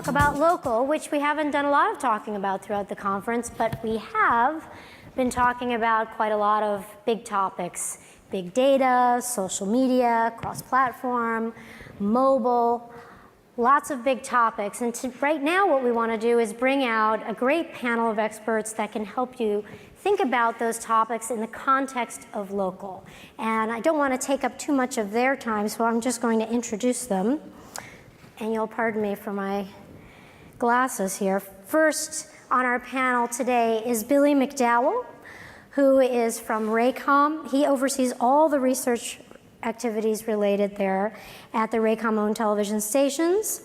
talk about local, which we haven't done a lot of talking about throughout the conference, but we have been talking about quite a lot of big topics: big data, social media, cross-platform, mobile, lots of big topics. And right now what we want to do is bring out a great panel of experts that can help you think about those topics in the context of local. And I don't want to take up too much of their time, so I'm just going to introduce them. And you'll pardon me for my glasses here. First on our panel today is Billy McDowell, who is from Raycom. He oversees all the research activities related there at the Raycom-owned television stations.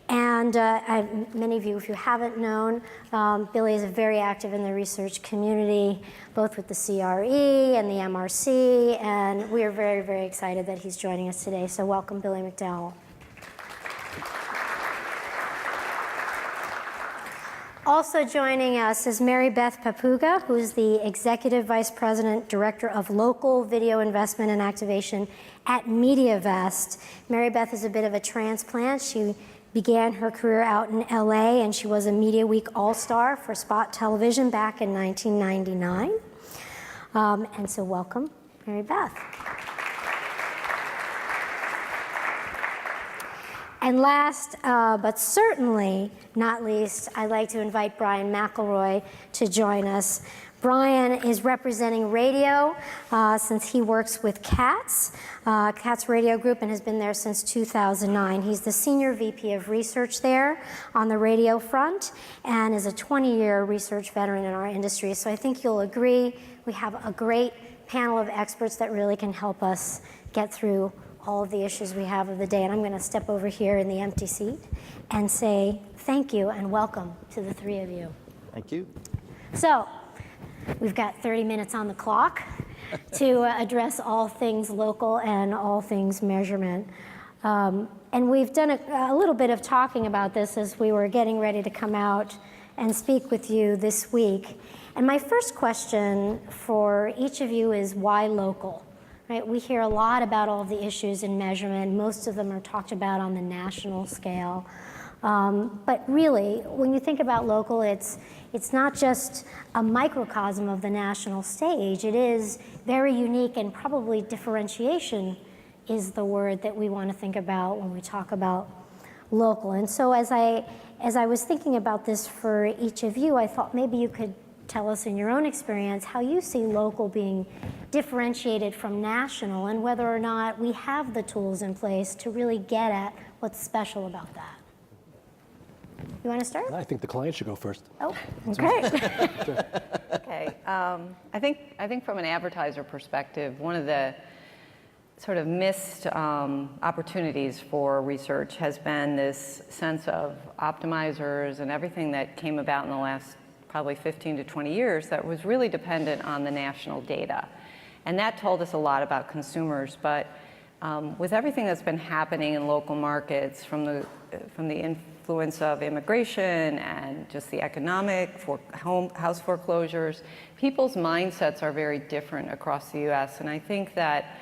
And many of you, if you haven't known, Billy is very active in the research community, both with the CRE and the MRC, and we are very, very excited that he's joining us today. So welcome, Billy McDowell. Also joining us is Maribeth Papuga, who is the Executive Vice President, Director of Local Video Investment and Activation at MediaVest. Maribeth is a bit of a transplant. She began her career out in LA, and she was a Media Week All-Star for Spot Television back in 1999. And so welcome, Maribeth. And last, but certainly not least, I'd like to invite Brian McElroy to join us. Brian is representing radio since he works with Katz, Katz Radio Group, and has been there since 2009. He's the Senior VP of Research there on the radio front and is a 20-year research veteran in our industry. So I think you'll agree we have a great panel of experts that really can help us get through all of the issues we have of the day. And I'm going to step over here in the empty seat and say thank you and welcome to the three of you. Thank you. So we've got 30 minutes on the clock to address all things local and all things measurement. And we've done a little bit of talking about this as we were getting ready to come out and speak with you this week. And my first question for each of you is, why local? Right? We hear a lot about all of the issues in measurement. Most of them are talked about on the national scale. But really, when you think about local, it's not just a microcosm of the national stage. It is very unique, and probably differentiation is the word that we want to think about when we talk about local. And so as I was thinking about this for each of you, I thought maybe you could tell us in your own experience how you see local being differentiated from national, and whether or not we have the tools in place to really get at what's special about that. You want to start? I think the client should go first. Oh, okay. Okay. I think from an advertiser perspective, one of the sort of missed opportunities for research has been this sense of optimizers and everything that came about in the last probably 15 to 20 years that was really dependent on the national data. And that told us a lot about consumers. But with everything that's been happening in local markets, from the influence of immigration and just the economic house foreclosures, people's mindsets are very different across the US. And I think that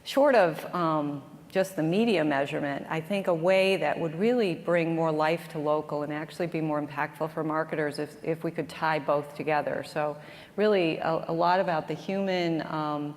short of just the media measurement, I think a way that would really bring more life to local and actually be more impactful for marketers if we could tie both together. So really a lot about the human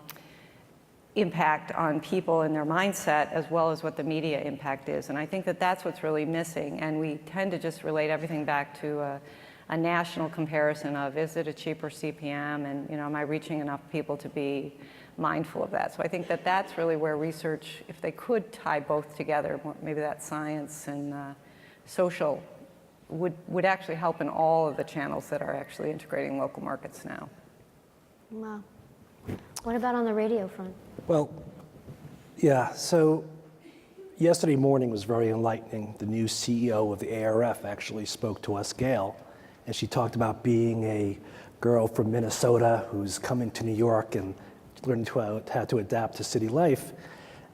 impact on people and their mindset, as well as what the media impact is. And I think that that's what's really missing. And we tend to just relate everything back to a national comparison of, is it a cheaper CPM? And am I reaching enough people to be mindful of that? So I think that that's really where research, if they could tie both together, maybe that science and social would actually help in all of the channels that are actually integrating local markets now. Wow. What about on the radio front? Well, yeah, so yesterday morning was very enlightening. The new CEO of the ARF actually spoke to us, Gail, and she talked about being a girl from Minnesota who's coming to New York and learning how to adapt to city life.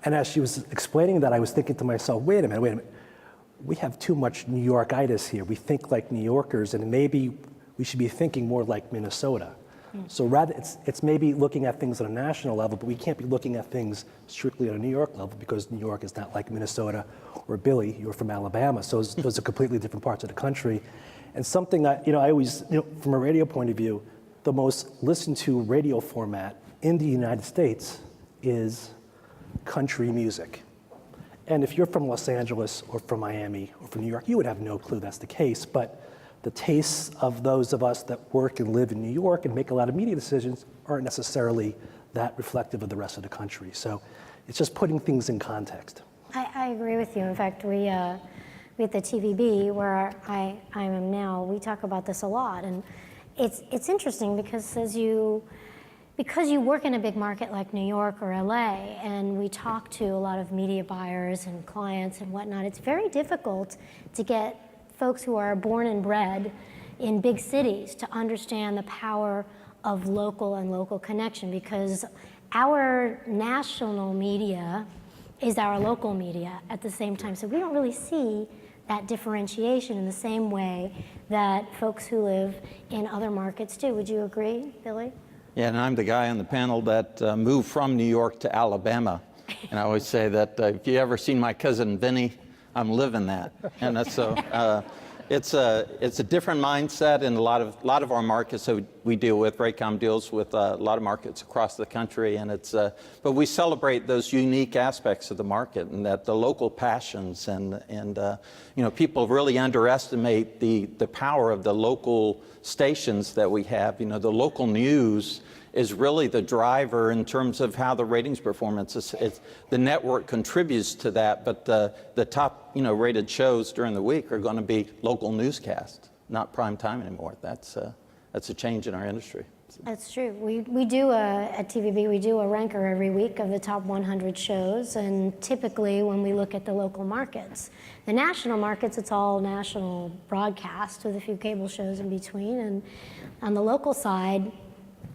And as she was explaining that, I was thinking to myself, wait a minute. We have too much New York-itis here. We think like New Yorkers, and maybe we should be thinking more like Minnesota. So rather, it's maybe looking at things on a national level, but we can't be looking at things strictly on a New York level because New York is not like Minnesota or Billy, you're from Alabama. So those are completely different parts of the country. And something I always, from a radio point of view, the most listened to radio format in the United States is country music. And if you're from Los Angeles or from Miami or from New York, you would have no clue that's the case. But the tastes of those of us that work and live in New York and make a lot of media decisions aren't necessarily that reflective of the rest of the country. So it's just putting things in context. I agree with you. In fact, we at the TVB, where I am now, we talk about this a lot. And it's interesting because because you work in a big market like New York or LA, and we talk to a lot of media buyers and clients and whatnot, it's very difficult to get folks who are born and bred in big cities to understand the power of local and local connection, because our national media is our local media at the same time. So we don't really see that differentiation in the same way that folks who live in other markets do. Would you agree, Billy? Yeah, and I'm the guy on the panel that moved from New York to Alabama. And I always say that if you ever seen my cousin Vinny, I'm living that. And that's so it's a different mindset in a lot of our markets that we deal with. Raycom deals with a lot of markets across the country, and but we celebrate those unique aspects of the market, and that the local passions and people really underestimate the power of the local stations that we have. The local news is really the driver in terms of how the ratings performance is. The network contributes to that, but the top rated shows during the week are going to be local newscasts, not prime time anymore. That's a change in our industry. That's true. We do at TVB, we do a ranker every week of the top 100 shows, and typically when we look at the local markets, the national markets, it's all national broadcast with a few cable shows in between, and on the local side,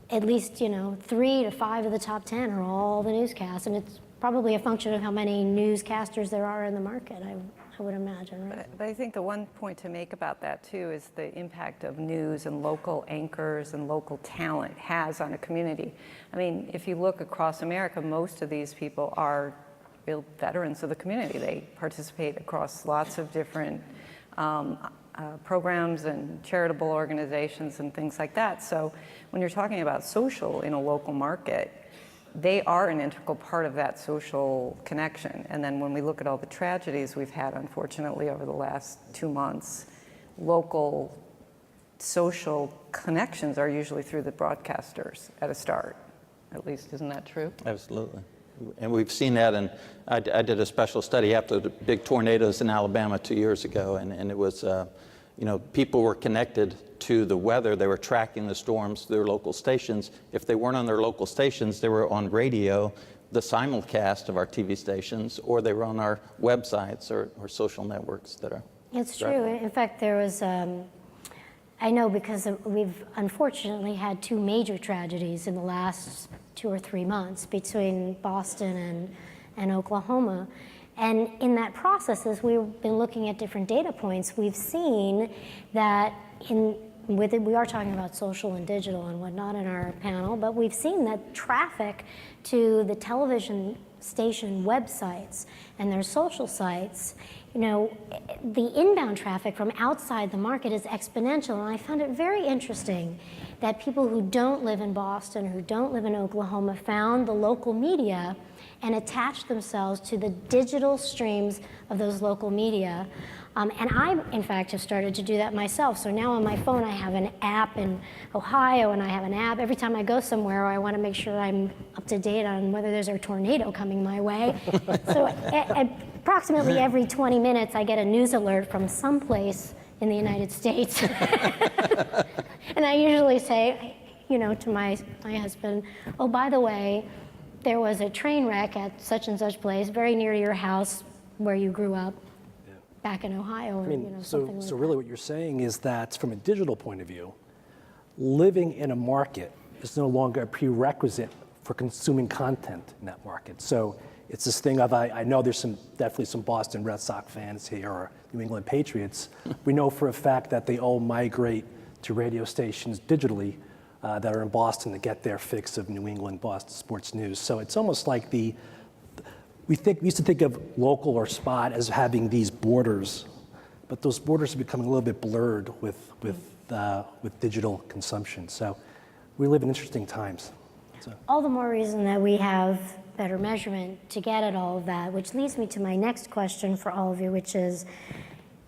at least 3 to 5 of the top 10 are all the newscasts, and it's probably a function of how many newscasters there are in the market, I would imagine, right? But I think the one point to make about that too is the impact of news and local anchors and local talent has on a community. I mean, if you look across America, most of these people are real veterans of the community. They participate across lots of different programs and charitable organizations and things like that. So when you're talking about social in a local market, they are an integral part of that social connection. And then when we look at all the tragedies we've had, unfortunately, over the last 2 months, local social connections are usually through the broadcasters at a start. At least, isn't that true? Absolutely. And we've seen that, and I did a special study after the big tornadoes in Alabama 2 years ago, and it was, people were connected to the weather. They were tracking the storms through their local stations. If they weren't on their local stations, they were on radio, the simulcast of our TV stations, or they were on our websites or social networks that are. It's true. In fact, there was, I know because we've unfortunately had 2 major tragedies in the last 2 or 3 months between Boston and Oklahoma. And in that process, as we've been looking at different data points, we've seen that we are talking about social and digital and whatnot in our panel, but we've seen that traffic to the television station websites and their social sites, the inbound traffic from outside the market is exponential. And I found it very interesting that people who don't live in Boston, who don't live in Oklahoma, found the local media and attached themselves to the digital streams of those local media. And I, in fact, have started to do that myself. So now on my phone, I have an app in Ohio, and I have an app every time I go somewhere. I want to make sure I'm up to date on whether there's a tornado coming my way. So approximately every 20 minutes, I get a news alert from someplace in the United States. And I usually say, to my husband, oh, by the way, there was a train wreck at such and such place, very near your house where you grew up. Back in Ohio, or something like so really what you're saying is that from a digital point of view, living in a market is no longer a prerequisite for consuming content in that market. So it's this thing of, I know there's definitely some Boston Red Sox fans here, or New England Patriots. We know for a fact that they all migrate to radio stations digitally that are in Boston to get their fix of New England Boston sports news. So it's almost like we used to think of local or spot as having these borders, but those borders are becoming a little bit blurred with digital consumption. So we live in interesting times. So. All the more reason that we have better measurement to get at all of that, which leads me to my next question for all of you, which is,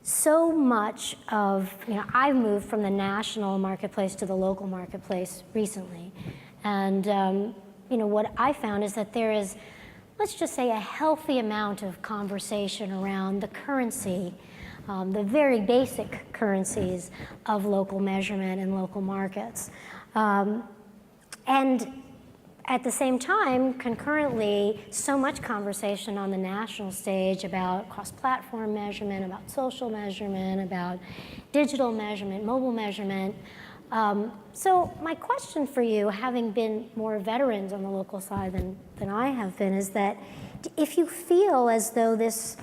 so much of, I've moved from the national marketplace to the local marketplace recently. And, what I found is that there is, let's just say, a healthy amount of conversation around the currency, the very basic currencies of local measurement and local markets. And at the same time, concurrently, so much conversation on the national stage about cross-platform measurement, about social measurement, about digital measurement, mobile measurement. So my question for you, having been more veterans on the local side than I have been, is that if you feel as though this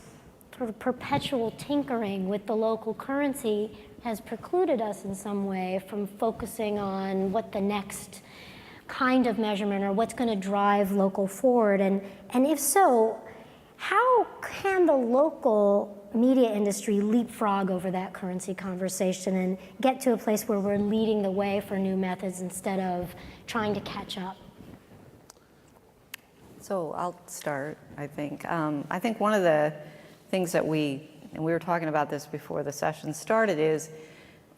sort of perpetual tinkering with the local currency has precluded us in some way from focusing on what the next kind of measurement or what's going to drive local forward, and if so, how can the local media industry leapfrog over that currency conversation and get to a place where we're leading the way for new methods instead of trying to catch up? So I'll start, I think. I think one of the things that we were talking about this before the session started, is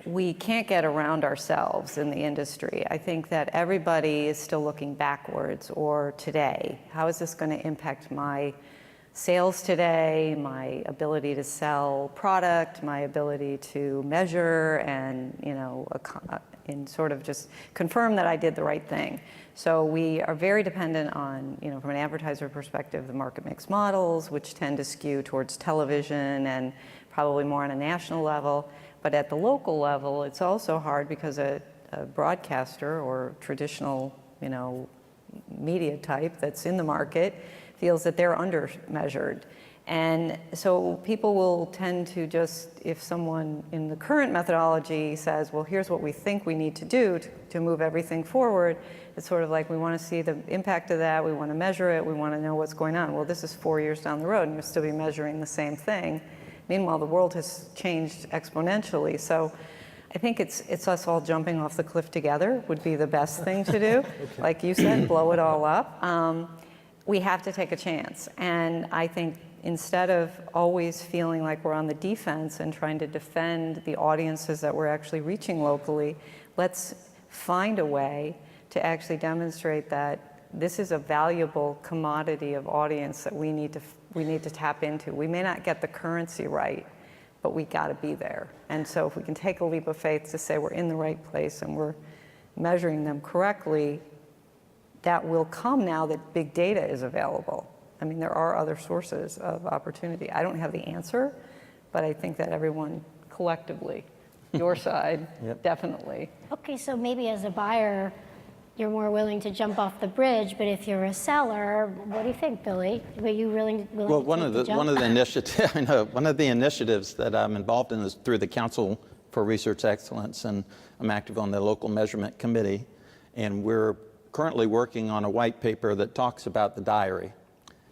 we can't get around ourselves in the industry. I think that everybody is still looking backwards or today. How is this going to impact my sales today, my ability to sell product, my ability to measure and, and sort of just confirm that I did the right thing. So we are very dependent on, from an advertiser perspective, the market mix models, which tend to skew towards television and probably more on a national level. But at the local level, it's also hard because a broadcaster or traditional, media type that's in the market feels that they're undermeasured. And so people will tend to just, if someone in the current methodology says, well, here's what we think we need to do to move everything forward, it's sort of like we want to see the impact of that, we want to measure it, we want to know what's going on. Well, this is 4 years down the road and you'll still be measuring the same thing. Meanwhile, the world has changed exponentially. So I think it's us all jumping off the cliff together would be the best thing to do. Okay. Like you said, blow it all up. We have to take a chance. And I think instead of always feeling like we're on the defense and trying to defend the audiences that we're actually reaching locally, let's find a way to actually demonstrate that this is a valuable commodity of audience that we need to tap into. We may not get the currency right, but we got to be there. And so if we can take a leap of faith to say we're in the right place and we're measuring them correctly, that will come now that big data is available. I mean, there are other sources of opportunity. I don't have the answer, but I think that everyone collectively, your side, yep. Definitely. Okay, so maybe as a buyer, you're more willing to jump off the bridge, but if you're a seller, what do you think, Billy? Were you willing well, to one of the initiatives that I'm involved in is through the Council for Research Excellence, and I'm active on the local measurement committee, and we're currently working on a white paper that talks about the diary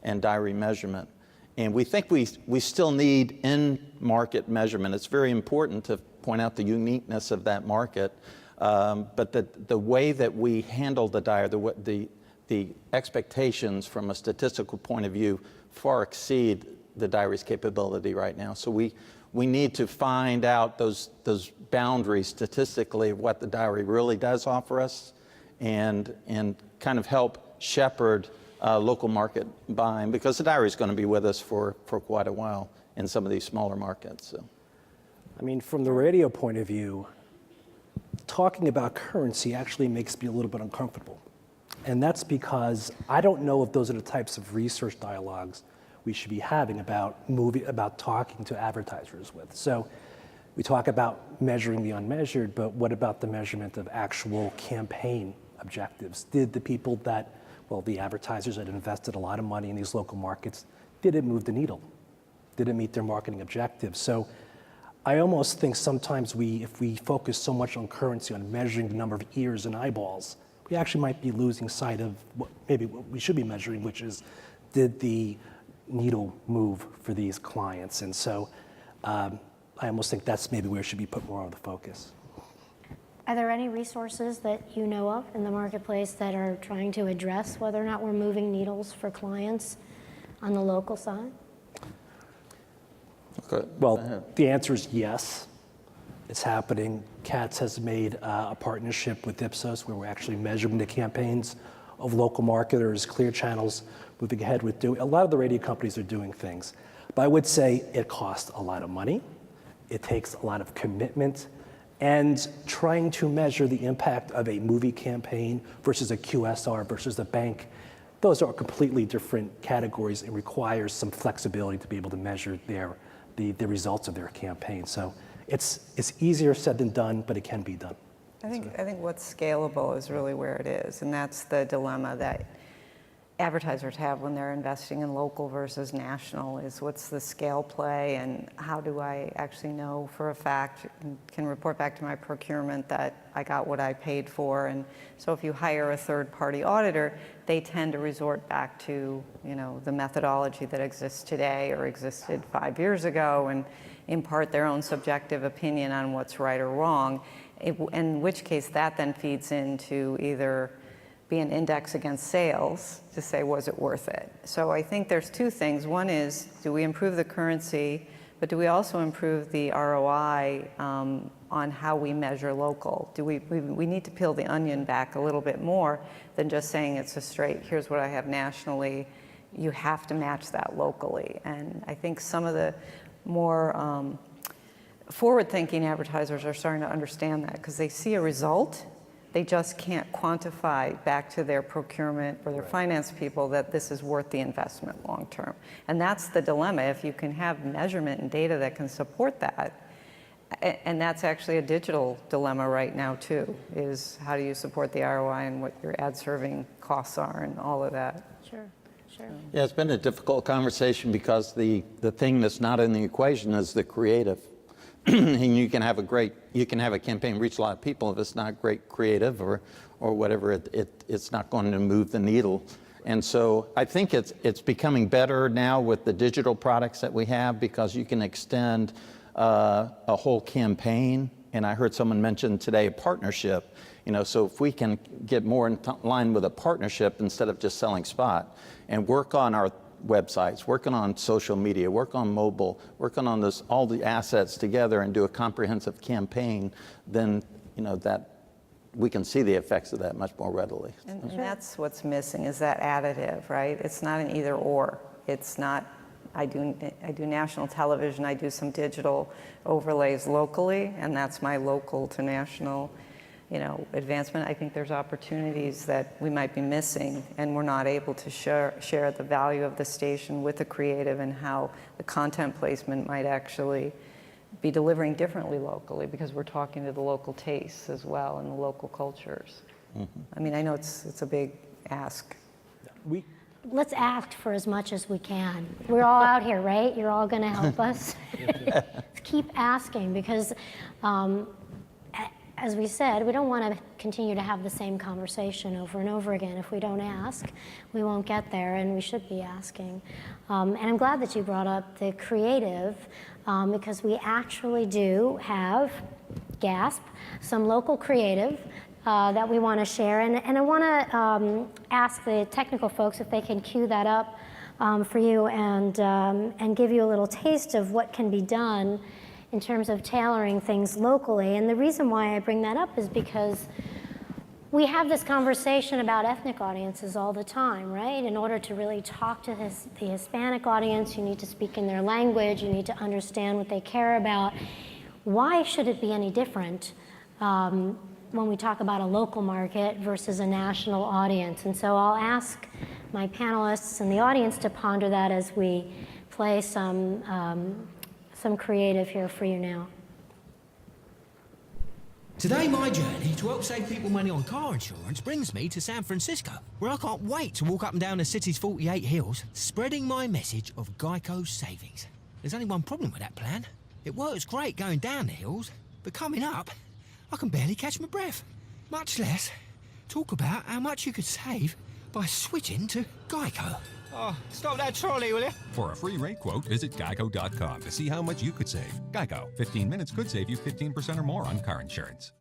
and diary measurement. And we think we still need in-market measurement. It's very important to point out the uniqueness of that market. But the way that we handle the diary, the expectations from a statistical point of view far exceed the diary's capability right now. So we need to find out those boundaries statistically of what the diary really does offer us, and kind of help shepherd local market buying, because the diary is going to be with us for quite a while in some of these smaller markets. So. I mean, from the radio point of view, talking about currency actually makes me a little bit uncomfortable. And that's because I don't know if those are the types of research dialogues we should be having about talking to advertisers with. So we talk about measuring the unmeasured, but what about the measurement of actual campaign objectives? Did the people the advertisers that invested a lot of money in these local markets, did it move the needle? Did it meet their marketing objectives? So I almost think sometimes if we focus so much on currency, on measuring the number of ears and eyeballs, we actually might be losing sight of what we should be measuring, which is, did the needle move for these clients? And so I almost think that's maybe where it should be put more of the focus. Are there any resources that you know of in the marketplace that are trying to address whether or not we're moving needles for clients on the local side? Okay. Well, the answer is yes. It's happening. Katz has made a partnership with Ipsos where we're actually measuring the campaigns of local marketers, Clear Channel's moving ahead with doing. A lot of the radio companies are doing things. But I would say it costs a lot of money. It takes a lot of commitment. And trying to measure the impact of a movie campaign versus a QSR versus a bank, those are completely different categories and requires some flexibility to be able to measure the results of their campaign. So it's easier said than done, but it can be done. I think what's scalable is really where it is, and that's the dilemma that advertisers have when they're investing in local versus national, is what's the scale play and how do I actually know for a fact and can report back to my procurement that I got what I paid for. And so if you hire a third-party auditor, they tend to resort back to, you know, the methodology that exists today or existed 5 years ago and impart their own subjective opinion on what's right or wrong, in which case that then feeds into either be an index against sales to say, was it worth it? So I think there's two things. One is, do we improve the currency, but do we also improve the ROI on how we measure local? Do we need to peel the onion back a little bit more than just saying it's a straight, here's what I have nationally, you have to match that locally. And I think some of the more forward-thinking advertisers are starting to understand that because they see a result. They just can't quantify back to their procurement or their finance people that this is worth the investment long term. And that's the dilemma. If you can have measurement and data that can support that, and that's actually a digital dilemma right now too, is how do you support the ROI and what your ad serving costs are and all of that. Sure, sure. Yeah, it's been a difficult conversation because the thing that's not in the equation is the creative. And you can have a campaign reach a lot of people if it's not great creative or whatever. It's not going to move the needle. And so I think it's becoming better now with the digital products that we have because you can extend a whole campaign. And I heard someone mention today a partnership. You know, so if we can get more in line with a partnership instead of just selling spot and work on our websites, working on social media, work on mobile, working on this, all the assets together and do a comprehensive campaign, then, you know, that we can see the effects of that much more readily. And that's what's missing is that additive, right? It's not an either or. It's not, I do national television, I do some digital overlays locally, and that's my local to national, you know, advancement. I think there's opportunities that we might be missing and we're not able to share the value of the station with the creative and how the content placement might actually be delivering differently locally because we're talking to the local tastes as well and the local cultures. Mm-hmm. I mean, I know it's a big ask. Let's ask for as much as we can. We're all out here, right? You're all going to help us. Keep asking because as we said, we don't want to continue to have the same conversation over and over again. If we don't ask, we won't get there, and we should be asking. And I'm glad that you brought up the creative, because we actually do have, gasp, some local creative that we want to share. And I want to ask the technical folks if they can cue that up for you and give you a little taste of what can be done in terms of tailoring things locally. And the reason why I bring that up is because we have this conversation about ethnic audiences all the time, right? In order to really talk to the Hispanic audience, you need to speak in their language, you need to understand what they care about. Why should it be any different when we talk about a local market versus a national audience? And so I'll ask my panelists and the audience to ponder that as we play some creative here for you now. Today, my journey to help save people money on car insurance brings me to San Francisco, where I can't wait to walk up and down the city's 48 hills, spreading my message of Geico's savings. There's only one problem with that plan. It works great going down the hills, but coming up, I can barely catch my breath. Much less talk about how much you could save by switching to Geico. Oh, stop that trolley, will you? For a free rate quote, visit geico.com to see how much you could save. Geico. 15 minutes could save you 15% or more on car insurance.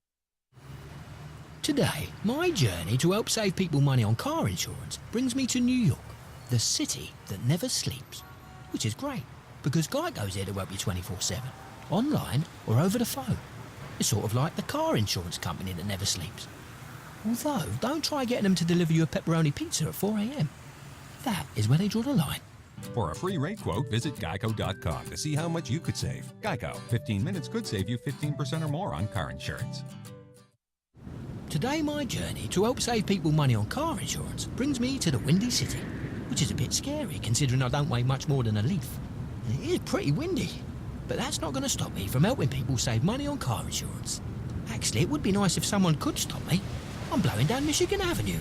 Today, my journey to help save people money on car insurance brings me to New York, the city that never sleeps. Which is great, because Geico's here to help you 24/7, online or over the phone. It's sort of like the car insurance company that never sleeps. Although, don't try getting them to deliver you a pepperoni pizza at 4 a.m. That is where they draw the line. For a free rate quote, visit geico.com to see how much you could save. Geico. 15 minutes could save you 15% or more on car insurance. Today, my journey to help save people money on car insurance brings me to the Windy City, which is a bit scary considering I don't weigh much more than a leaf. It is pretty windy, but that's not going to stop me from helping people save money on car insurance. Actually, it would be nice if someone could stop me. I'm blowing down Michigan Avenue,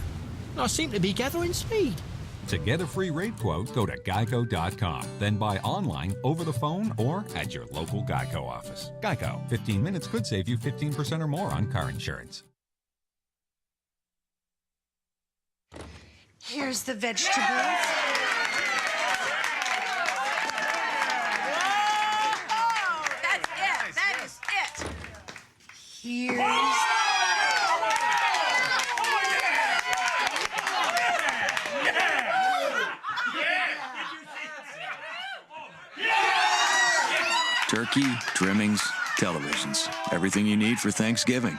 and I seem to be gathering speed. To get a free rate quote, go to geico.com. Then buy online, over the phone, or at your local Geico office. Geico. 15 minutes could save you 15% or more on car insurance. Here's the vegetables. Oh, that's it. That is it. Here's... Turkey, trimmings, televisions. Everything you need for Thanksgiving.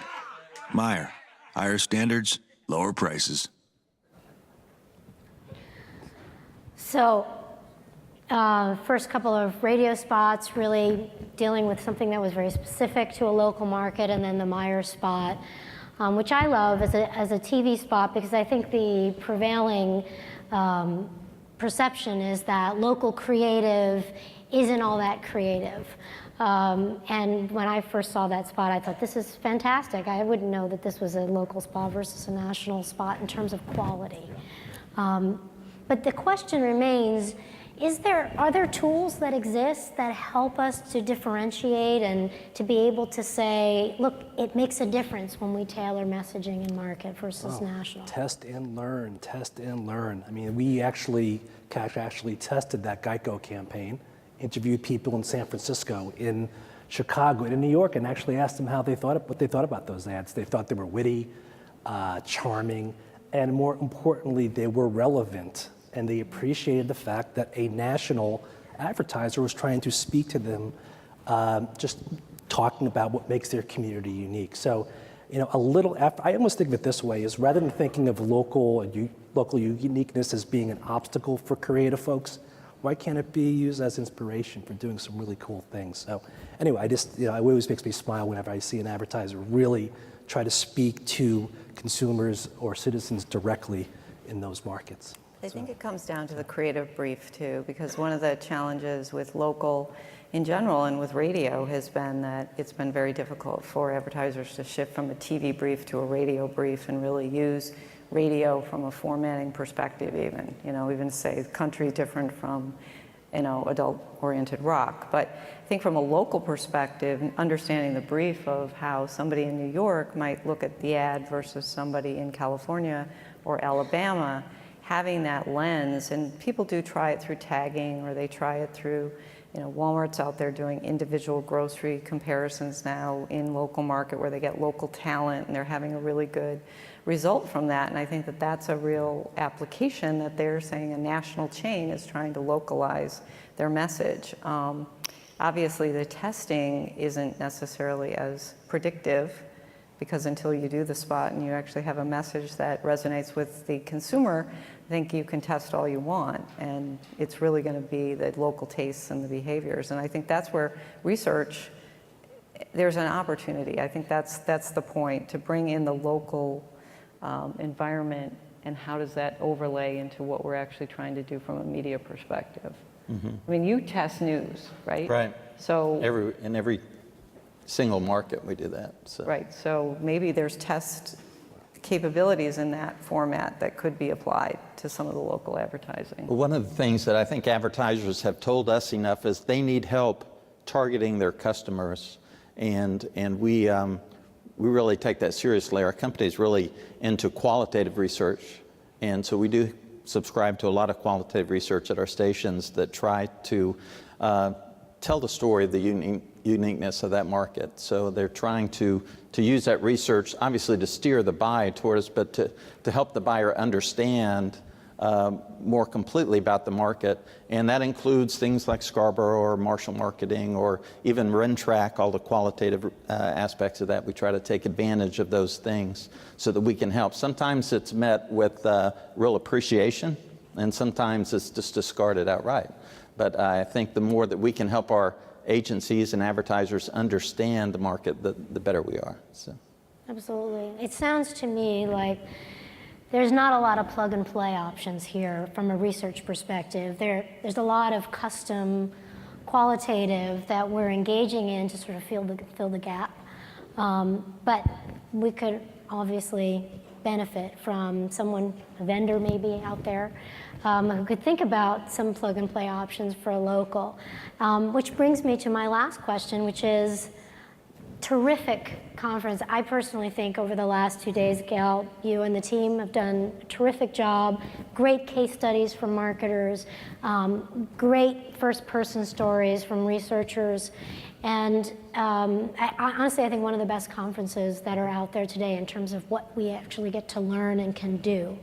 Meijer. Higher standards, lower prices. So, first couple of radio spots really dealing with something that was very specific to a local market, and then the Meijer spot, which I love as a TV spot because I think the prevailing perception is that local creative isn't all that creative. And when I first saw that spot, I thought, this is fantastic. I wouldn't know that this was a local spot versus a national spot in terms of quality. But the question remains, are there tools that exist that help us to differentiate and to be able to say, look, it makes a difference when we tailor messaging and market versus national? Test and learn, test and learn. I mean, we actually, Katz actually tested that Geico campaign, interviewed people in San Francisco, in Chicago, and in New York, and actually asked them what they thought about those ads. They thought they were witty, charming, and more importantly, they were relevant. And they appreciated the fact that a national advertiser was trying to speak to them, just talking about what makes their community unique. So, I almost think of it this way, is rather than thinking of local uniqueness as being an obstacle for creative folks, why can't it be used as inspiration for doing some really cool things? So anyway, it always makes me smile whenever I see an advertiser really try to speak to consumers or citizens directly in those markets. I think it comes down to the creative brief too, because one of the challenges with local in general and with radio has been that it's been very difficult for advertisers to shift from a TV brief to a radio brief and really use radio from a formatting perspective even say country different from adult-oriented rock. But I think from a local perspective, understanding the brief of how somebody in New York might look at the ad versus somebody in California or Alabama, having that lens, and people do try it through tagging or they try it through, Walmart's out there doing individual grocery comparisons now in local market where they get local talent and they're having a really good result from that. And I think that that's a real application that they're saying a national chain is trying to localize their message. Obviously the testing isn't necessarily as predictive because until you do the spot and you actually have a message that resonates with the consumer, I think you can test all you want, and it's really going to be the local tastes and the behaviors. And I think that's where research, there's an opportunity. I think that's the point, to bring in the local environment, and how does that overlay into what we're actually trying to do from a media perspective. Mm-hmm. I mean, you test news, right? Right. So in every single market we do that. So. Right, so maybe there's test capabilities in that format that could be applied to some of the local advertising. Well, one of the things that I think advertisers have told us enough is they need help targeting their customers, and we really take that seriously. Our company is really into qualitative research, and so we do subscribe to a lot of qualitative research at our stations that try to tell the story of the uniqueness of that market. So they're trying to use that research, obviously to steer the buy towards, but to help the buyer understand more completely about the market. And that includes things like Scarborough or Marshall Marketing or even RenTrack, all the qualitative aspects of that. We try to take advantage of those things so that we can help. Sometimes it's met with real appreciation, and sometimes it's just discarded outright. But I think the more that we can help our agencies and advertisers understand the market, the better we are. So. Absolutely. It sounds to me like there's not a lot of plug and play options here from a research perspective. There's a lot of custom qualitative that we're engaging in to sort of fill the gap. But we could obviously benefit from someone, a vendor maybe out there, who could think about some plug and play options for a local. Which brings me to my last question, which is terrific conference. I personally think over the last 2 days, Gail, you and the team have done a terrific job. Great case studies from marketers, great first-person stories from researchers, and honestly, I think one of the best conferences that are out there today in terms of what we actually get to learn and can do.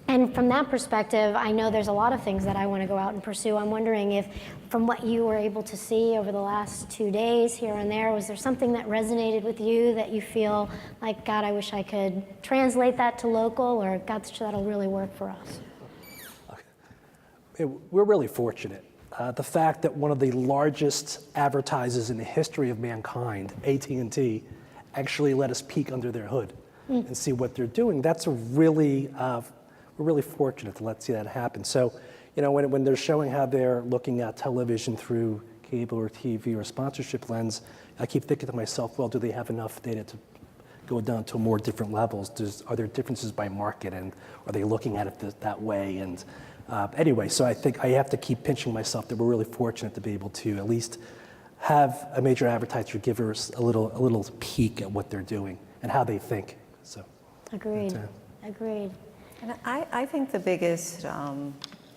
And from that perspective, I know there's a lot of things that I want to go out and pursue. I'm wondering if, from what you were able to see over the last 2 days here and there, was there something that resonated with you that you feel like, God, I wish I could translate that to local, or God, that'll really work for us? We're really fortunate. The fact that one of the largest advertisers in the history of mankind, AT&T, actually let us peek under their hood and see what they're doing, that's a really, we're really fortunate to see that happen. So, you know, when they're showing how they're looking at television through cable or TV or sponsorship lens, I keep thinking to myself, well, do they have enough data to go down to more different levels? Are there differences by market, and are they looking at it that way? And anyway, so I think I have to keep pinching myself that we're really fortunate to be able to at least have a major advertiser give us a little peek at what they're doing and how they think. So. Agreed. Agreed. And I think the biggest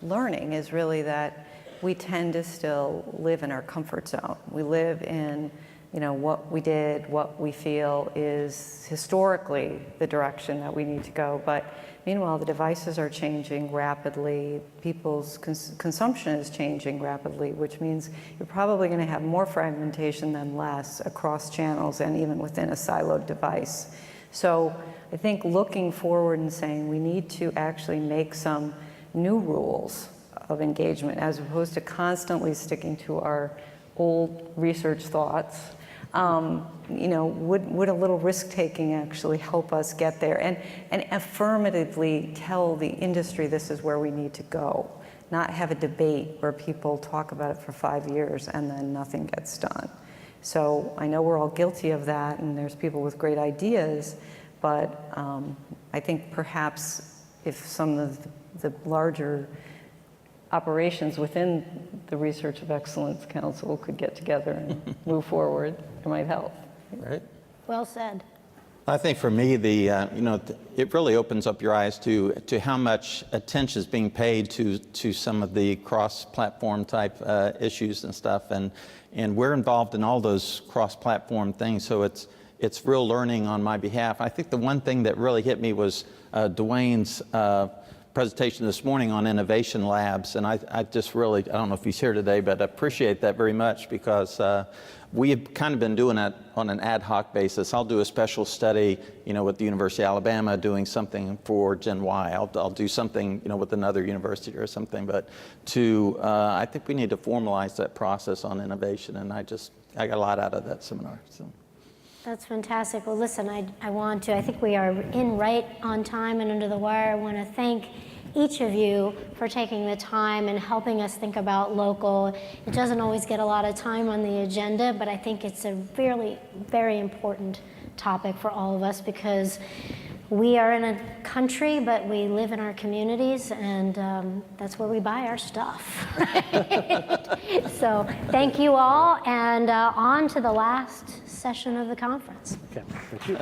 learning is really that we tend to still live in our comfort zone. We live in, you know, what we did, what we feel is historically the direction that we need to go. But meanwhile, the devices are changing rapidly. People's consumption is changing rapidly, which means you're probably going to have more fragmentation than less across channels and even within a siloed device. So I think looking forward and saying we need to actually make some new rules of engagement as opposed to constantly sticking to our old research thoughts. You know, would a little risk-taking actually help us get there and affirmatively tell the industry this is where we need to go, not have a debate where people talk about it for 5 years and then nothing gets done. So I know we're all guilty of that, and there's people with great ideas, but I think perhaps if some of the larger operations within the Research of Excellence Council could get together and move forward, it might help. Right. Well said. I think for me, it really opens up your eyes to how much attention is being paid to some of the cross-platform type issues and stuff, and we're involved in all those cross-platform things, so it's real learning on my behalf. I think the one thing that really hit me was Dwayne's presentation this morning on innovation labs, and I just really, I don't know if he's here today, but I appreciate that very much because we have kind of been doing that on an ad hoc basis. I'll do a special study, you know, with the University of Alabama doing something for Gen Y. I'll do something, you know, with another university or something, but I think we need to formalize that process on innovation, and I got a lot out of that seminar. So. That's fantastic. Well, listen, I think we are in right on time and under the wire. I want to thank each of you for taking the time and helping us think about local. It doesn't always get a lot of time on the agenda, but I think it's a very, very important topic for all of us because we are in a country, but we live in our communities, and that's where we buy our stuff. So thank you all, and on to the last session of the conference. Okay, thank you.